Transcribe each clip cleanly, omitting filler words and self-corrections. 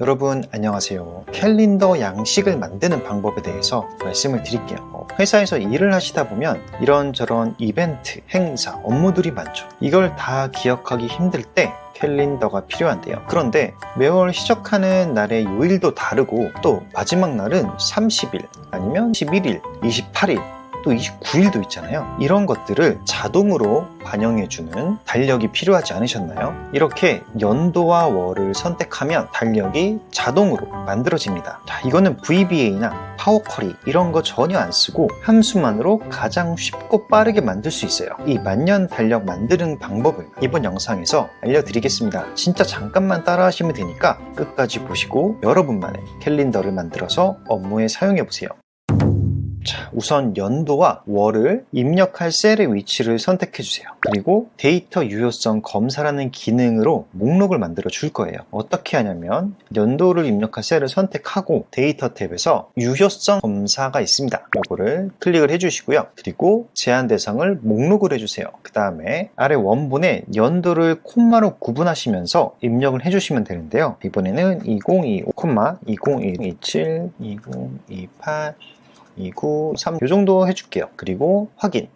여러분 안녕하세요. 캘린더 양식을 만드는 방법에 대해서 말씀을 드릴게요. 회사에서 일을 하시다 보면 이런저런 이벤트, 행사, 업무들이 많죠. 이걸 다 기억하기 힘들 때 캘린더가 필요한데요. 그런데 매월 시작하는 날의 요일도 다르고 또 마지막 날은 30일 아니면 11일, 28일 또 29일도 있잖아요. 이런 것들을 자동으로 반영해주는 달력이 필요하지 않으셨나요? 이렇게 연도와 월을 선택하면 달력이 자동으로 만들어집니다. 자, 이거는 VBA나 파워쿼리 이런 거 전혀 안 쓰고 함수만으로 가장 쉽고 빠르게 만들 수 있어요. 이 만년 달력 만드는 방법을 이번 영상에서 알려드리겠습니다. 진짜 잠깐만 따라 하시면 되니까 끝까지 보시고 여러분만의 캘린더를 만들어서 업무에 사용해보세요. 자, 우선 연도와 월을 입력할 셀의 위치를 선택해 주세요. 그리고 데이터 유효성 검사라는 기능으로 목록을 만들어 줄 거예요. 어떻게 하냐면 연도를 입력할 셀을 선택하고 데이터 탭에서 유효성 검사가 있습니다. 이거를 클릭을 해 주시고요. 그리고 제한 대상을 목록을 해 주세요. 그 다음에 아래 원본에 연도를 콤마로 구분하시면서 입력을 해 주시면 되는데요. 이번에는 2025, 2027, 2028 293 이 정도 해줄게요. 그리고 확인.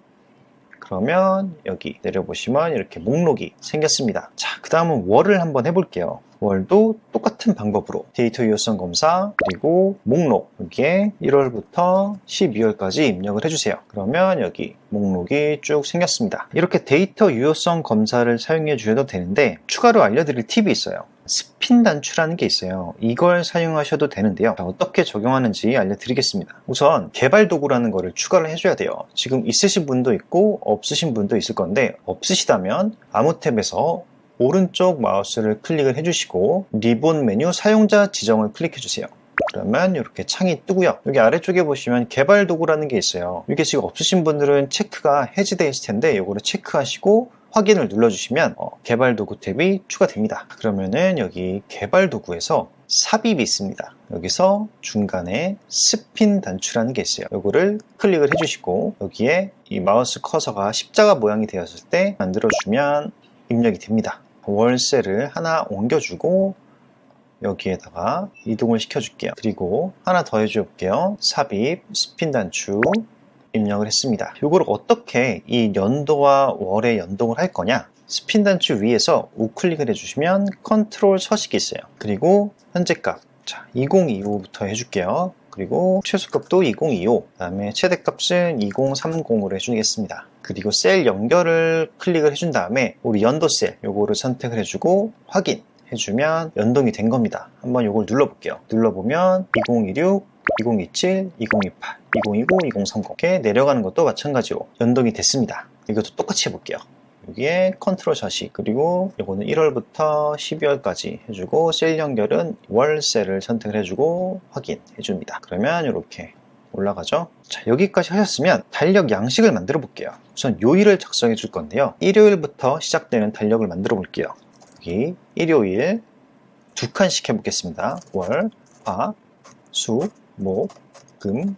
그러면 여기 내려보시면 이렇게 목록이 생겼습니다. 자, 그 다음은 월을 한번 해볼게요. 월도 똑같은 방법으로 데이터 유효성 검사 그리고 목록 여기에 1월부터 12월까지 입력을 해주세요. 그러면 여기 목록이 쭉 생겼습니다. 이렇게 데이터 유효성 검사를 사용해 주셔도 되는데 추가로 알려드릴 팁이 있어요. 스핀 단추라는 게 있어요. 이걸 사용하셔도 되는데요. 자, 어떻게 적용하는지 알려드리겠습니다. 우선 개발 도구라는 거를 추가를 해줘야 돼요. 지금 있으신 분도 있고 없으신 분도 있을 건데 없으시다면 아무 탭에서 오른쪽 마우스를 클릭을 해주시고 리본 메뉴 사용자 지정을 클릭해 주세요. 그러면 이렇게 창이 뜨고요. 여기 아래쪽에 보시면 개발 도구라는 게 있어요. 이게 지금 없으신 분들은 체크가 해제되어 있을 텐데 이거를 체크하시고 확인을 눌러주시면 개발 도구 탭이 추가됩니다. 그러면은 여기 개발 도구에서 삽입이 있습니다. 여기서 중간에 스핀 단추라는 게 있어요. 이거를 클릭을 해주시고 여기에 이 마우스 커서가 십자가 모양이 되었을 때 만들어주면 입력이 됩니다. 월셀을 하나 옮겨주고 여기에다가 이동을 시켜줄게요. 그리고 하나 더 해줄게요. 삽입, 스핀 단추 입력을 했습니다. 이걸 어떻게 이 연도와 월에 연동을 할 거냐? 스핀 단추 위에서 우클릭을 해주시면 컨트롤 서식이 있어요. 그리고 현재값, 자 2025부터 해줄게요. 그리고 최소값도 2025, 그 다음에 최대값은 2030으로 해주겠습니다. 그리고 셀 연결을 클릭을 해준 다음에 우리 연도 셀 요거를 선택을 해주고 확인 해주면 연동이 된 겁니다. 한번 요걸 눌러볼게요. 눌러보면 2026, 2027, 2028, 2029, 2030 이렇게 내려가는 것도 마찬가지로 연동이 됐습니다. 이것도 똑같이 해볼게요. 여기에 컨트롤 서식 그리고 이거는 1월부터 12월까지 해주고 셀 연결은 월 셀을 선택을 해주고 확인 해줍니다. 그러면 이렇게 올라가죠. 자, 여기까지 하셨으면 달력 양식을 만들어 볼게요. 우선 요일을 작성해 줄 건데요. 일요일부터 시작되는 달력을 만들어 볼게요. 여기 일요일 두 칸씩 해보겠습니다. 월, 화, 수, 목, 금,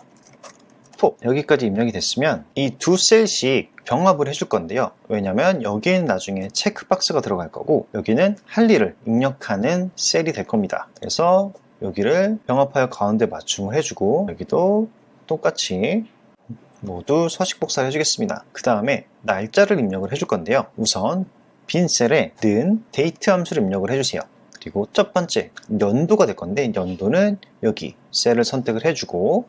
토 여기까지 입력이 됐으면 이 두 셀씩 병합을 해줄 건데요. 왜냐면 여기는 나중에 체크박스가 들어갈 거고 여기는 할 일을 입력하는 셀이 될 겁니다. 그래서 여기를 병합하여 가운데 맞춤을 해주고 여기도 똑같이 모두 서식 복사를 해주겠습니다. 그 다음에 날짜를 입력을 해줄 건데요. 우선 빈 셀에 는 데이트 함수를 입력을 해주세요. 그리고 첫 번째 연도가 될 건데 연도는 여기 셀을 선택을 해주고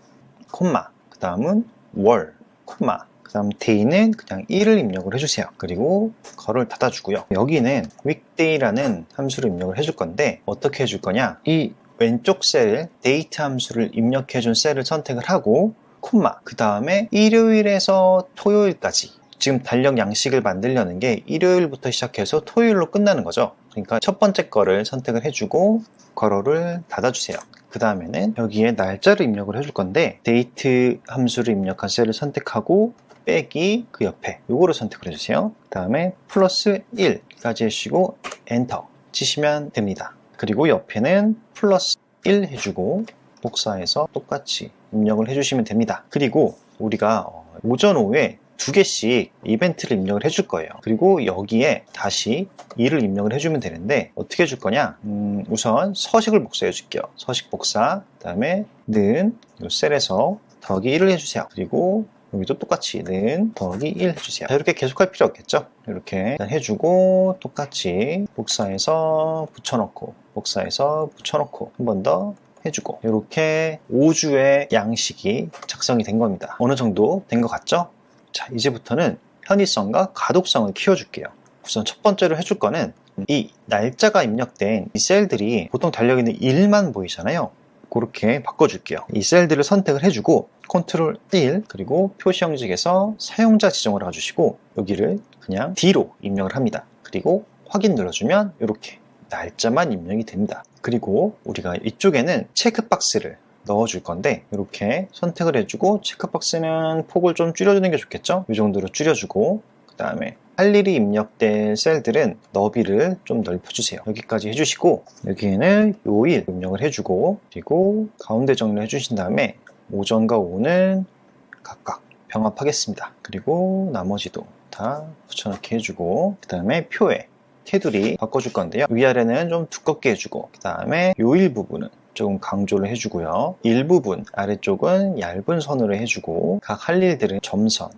콤마 그 다음은 월 콤마 그 다음 데이는 그냥 1을 입력을 해주세요. 그리고 괄호를 닫아주고요. 여기는 weekday라는 함수를 입력을 해줄 건데 어떻게 해줄 거냐 이 왼쪽 셀 데이트 함수를 입력해준 셀을 선택을 하고 콤마 그 다음에 일요일에서 토요일까지 지금 달력 양식을 만들려는 게 일요일부터 시작해서 토요일로 끝나는 거죠. 그러니까 첫 번째 거를 선택을 해주고 괄호를 닫아주세요. 그 다음에는 여기에 날짜를 입력을 해줄 건데 데이트 함수를 입력한 셀을 선택하고 빼기 그 옆에 요거를 선택을 해주세요. 그 다음에 플러스 1까지 해주시고 엔터 치시면 됩니다. 그리고 옆에는 플러스 1 해주고 복사해서 똑같이 입력을 해주시면 됩니다. 그리고 우리가 오전 오후에 2개씩 이벤트를 입력을 해줄 거예요. 그리고 여기에 다시 2를 입력을 해주면 되는데 어떻게 해줄 거냐? 우선 서식을 복사해 줄게요. 서식 복사, 그 다음에 는 이 셀에서 더하기 1을 해주세요. 그리고 여기도 똑같이 는 더하기 1 해주세요. 자, 이렇게 계속할 필요 없겠죠? 이렇게 일단 해주고 똑같이 복사해서 붙여넣고 복사해서 붙여넣고 한 번 더 해주고 이렇게 5주의 양식이 작성이 된 겁니다. 어느 정도 된 것 같죠? 자, 이제부터는 편의성과 가독성을 키워줄게요. 우선 첫 번째로 해줄 거는 이 날짜가 입력된 이 셀들이 보통 달려있는 1만 보이잖아요. 그렇게 바꿔줄게요. 이 셀들을 선택을 해주고 컨트롤 1 그리고 표시 형식에서 사용자 지정을 해주시고 여기를 그냥 D로 입력을 합니다. 그리고 확인 눌러주면 이렇게 날짜만 입력이 됩니다. 그리고 우리가 이쪽에는 체크박스를 넣어줄 건데 이렇게 선택을 해주고 체크박스는 폭을 좀 줄여주는 게 좋겠죠? 이 정도로 줄여주고 그 다음에 할 일이 입력된 셀들은 너비를 좀 넓혀주세요. 여기까지 해주시고 여기에는 요일 입력을 해주고 그리고 가운데 정리를 해주신 다음에 오전과 오후는 각각 병합하겠습니다. 그리고 나머지도 다 붙여넣기 해주고 그 다음에 표에 테두리 바꿔줄 건데요. 위아래는 좀 두껍게 해주고 그 다음에 요일 부분은 조금 강조를 해주고요. 일부분 아래쪽은 얇은 선으로 해주고 각 할 일들은 점선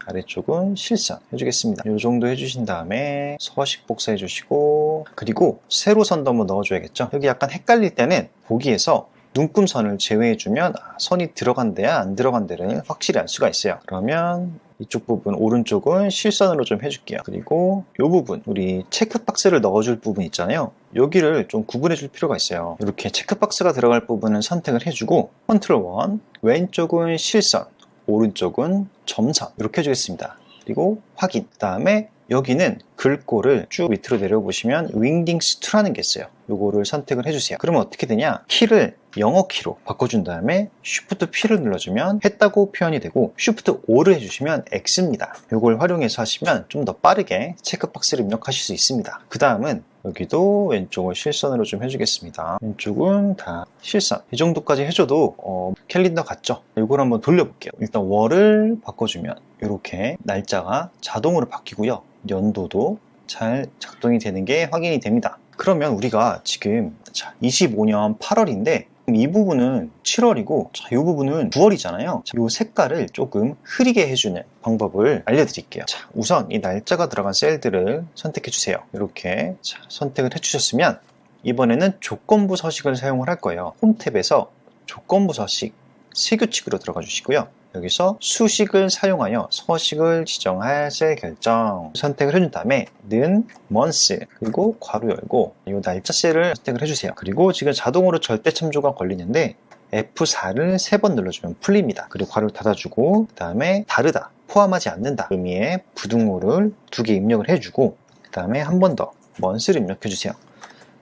아래쪽은 실선 해주겠습니다. 이 정도 해주신 다음에 서식 복사해 주시고 그리고 세로 선도 한번 넣어줘야겠죠. 여기 약간 헷갈릴 때는 보기에서 눈금선을 제외해주면 선이 들어간대야 안 들어간대를 확실히 알 수가 있어요. 그러면 이쪽 부분 오른쪽은 실선으로 좀 해줄게요. 그리고 이 부분 우리 체크박스를 넣어줄 부분 있잖아요. 여기를 좀 구분해 줄 필요가 있어요. 이렇게 체크박스가 들어갈 부분은 선택을 해주고 컨트롤 1 왼쪽은 실선 오른쪽은 점선 이렇게 해주겠습니다. 그리고 확인. 그 다음에 여기는 글꼴을 쭉 밑으로 내려보시면 윙딩스 2라는 게 있어요. 요거를 선택을 해주세요. 그러면 어떻게 되냐? 키를 영어 키로 바꿔준 다음에 Shift P를 눌러주면 했다고 표현이 되고 Shift O를 해주시면 X입니다. 요걸 활용해서 하시면 좀 더 빠르게 체크박스를 입력하실 수 있습니다. 그 다음은 여기도 왼쪽을 실선으로 좀 해주겠습니다. 왼쪽은 다 실선. 이 정도까지 해줘도 캘린더 같죠? 이걸 한번 돌려볼게요. 일단 월을 바꿔주면 이렇게 날짜가 자동으로 바뀌고요. 연도도 잘 작동이 되는 게 확인이 됩니다. 그러면 우리가 지금 25년 8월인데 이 부분은 7월이고 이 부분은 9월이잖아요. 이 색깔을 조금 흐리게 해주는 방법을 알려드릴게요. 우선 이 날짜가 들어간 셀들을 선택해 주세요. 이렇게 선택을 해주셨으면 이번에는 조건부 서식을 사용을 할 거예요. 홈 탭에서 조건부 서식 세규칙으로 들어가 주시고요. 여기서 수식을 사용하여 서식을 지정할 셀 결정 선택을 해준 다음에 는 month 그리고 괄호 열고 이 날짜 셀을 선택을 해주세요. 그리고 지금 자동으로 절대 참조가 걸리는데 F4를 3번 눌러주면 풀립니다. 그리고 괄호를 닫아주고 그 다음에 다르다 포함하지 않는다 의미의 부등호를 2개 입력을 해주고 그 다음에 한 번 더 month를 입력해주세요.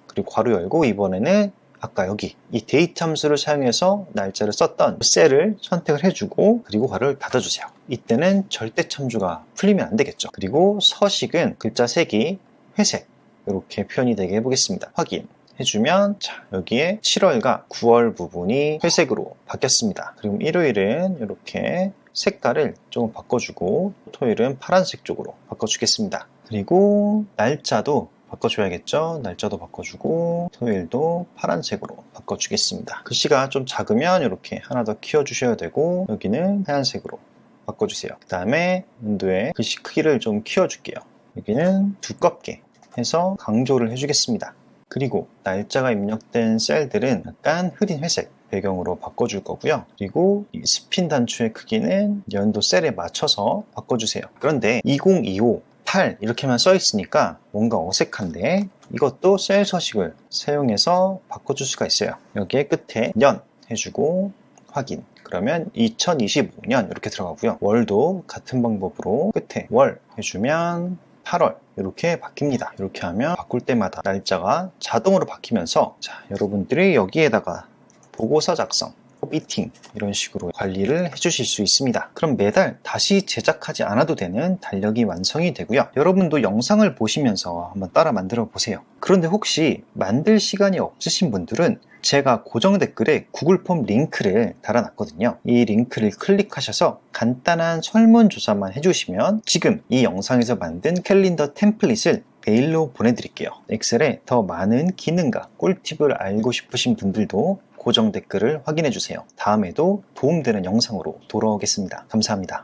그리고 괄호 열고 이번에는 아까 여기 이 데이트 함수를 사용해서 날짜를 썼던 셀을 선택을 해주고 그리고 괄호를 닫아주세요. 이때는 절대 참조가 풀리면 안 되겠죠. 그리고 서식은 글자 색이 회색 이렇게 표현이 되게 해보겠습니다. 확인 해주면 여기에 7월과 9월 부분이 회색으로 바뀌었습니다. 그리고 일요일은 이렇게 색깔을 조금 바꿔주고 토요일은 파란색 쪽으로 바꿔주겠습니다. 그리고 날짜도 바꿔줘야겠죠. 날짜도 바꿔주고 토요일도 파란색으로 바꿔주겠습니다. 글씨가 좀 작으면 이렇게 하나 더 키워주셔야 되고 여기는 하얀색으로 바꿔주세요. 그 다음에 연도의 글씨 크기를 좀 키워줄게요. 여기는 두껍게 해서 강조를 해주겠습니다. 그리고 날짜가 입력된 셀들은 약간 흐린 회색 배경으로 바꿔줄 거고요. 그리고 이 스핀 단추의 크기는 연도 셀에 맞춰서 바꿔주세요. 그런데 2025 8 이렇게만 써 있으니까 뭔가 어색한데 이것도 셀 서식을 사용해서 바꿔줄 수가 있어요. 여기에 끝에 년 해주고 확인 그러면 2025년 이렇게 들어가고요. 월도 같은 방법으로 끝에 월 해주면 8월 이렇게 바뀝니다. 이렇게 하면 바꿀 때마다 날짜가 자동으로 바뀌면서 여러분들이 여기에다가 보고서 작성 미팅 이런 식으로 관리를 해주실 수 있습니다. 그럼 매달 다시 제작하지 않아도 되는 달력이 완성이 되고요. 여러분도 영상을 보시면서 한번 따라 만들어 보세요. 그런데 혹시 만들 시간이 없으신 분들은 제가 고정 댓글에 구글 폼 링크를 달아놨거든요. 이 링크를 클릭하셔서 간단한 설문조사만 해주시면 지금 이 영상에서 만든 캘린더 템플릿을 메일로 보내드릴게요. 엑셀에 더 많은 기능과 꿀팁을 알고 싶으신 분들도 고정 댓글을 확인해주세요. 다음에도 도움되는 영상으로 돌아오겠습니다. 감사합니다.